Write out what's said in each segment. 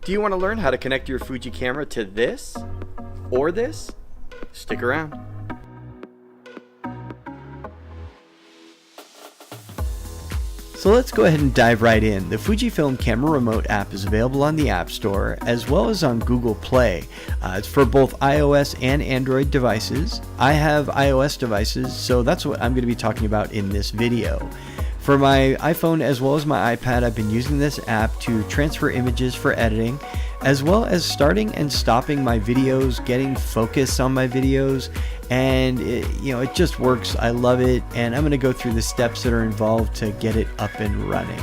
Do you want to learn how to connect your Fuji camera to this or this? Stick around. So let's go ahead and dive right in. The Fujifilm Camera Remote App is available on the App Store as well as on Google Play. It's for both iOS and Android devices. I have iOS devices, so that's what I'm going to be talking about in this video. For my iPhone as well as my iPad, I've been using this app to transfer images for editing, as well as starting and stopping my videos, getting focus on my videos, and it just works. I love it, and I'm going to go through the steps that are involved to get it up and running.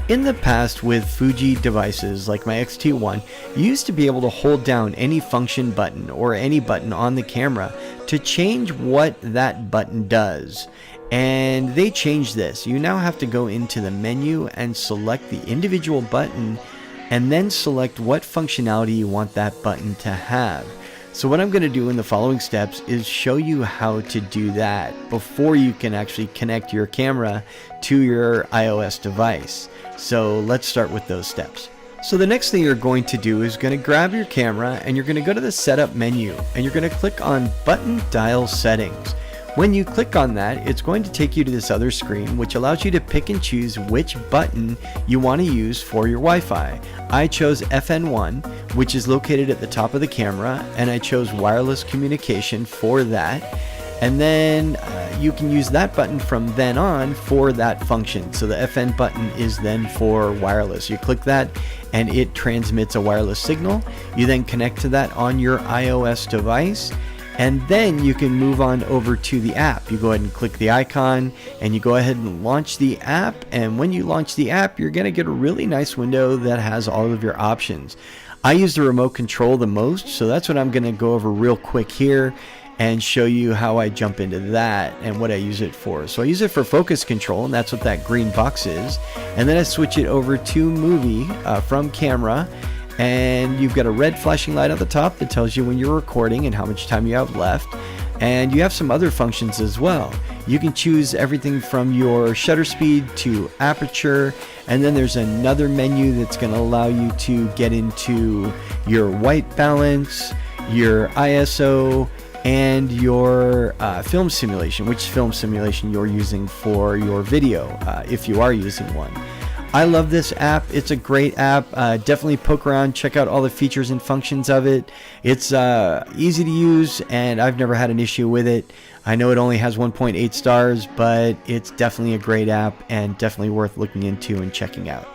In the past with Fuji devices like my X-T1, you used to be able to hold down any function button or any button on the camera to change what that button does. And they changed this. You now have to go into the menu and select the individual button and then select what functionality you want that button to have. So what I'm going to do in the following steps is show you how to do that before you can actually connect your camera to your iOS device. So let's start with those steps. So the next thing you're going to do is going to grab your camera and you're going to go to the setup menu and you're going to click on button dial settings. When you click on that, it's going to take you to this other screen, which allows you to pick and choose which button you want to use for your Wi-Fi. I chose FN1, which is located at the top of the camera, and I chose wireless communication for that. And then you can use that button from then on for that function. So the FN button is then for wireless. You click that and it transmits a wireless signal. You then connect to that on your iOS device. And then you can move on over to the app. You go ahead and click the icon and you go ahead and launch the app. And when you launch the app, you're going to get a really nice window that has all of your options. I use the remote control the most, so that's what I'm going to go over real quick here and show you how I jump into that and what I use it for. So I use it for focus control, and that's what that green box is. And then I switch it over to movie from camera. And you've got a red flashing light at the top that tells you when you're recording and how much time you have left. And you have some other functions as well. You can choose everything from your shutter speed to aperture. And then there's another menu that's going to allow you to get into your white balance, your ISO, and your film simulation, which film simulation you're using for your video, if you are using one. I love this app. It's a great app. Definitely poke around, check out all the features and functions of it. It's easy to use, and I've never had an issue with it. I know it only has 1.8 stars, but it's definitely a great app and definitely worth looking into and checking out.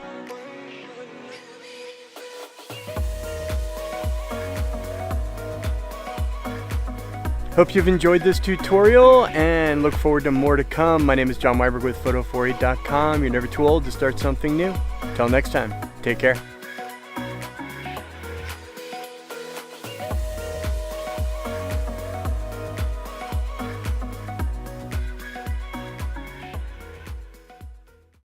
Hope you've enjoyed this tutorial and look forward to more to come. My name is John Weiberg with Photo48.com. You're never too old to start something new. Until next time, take care.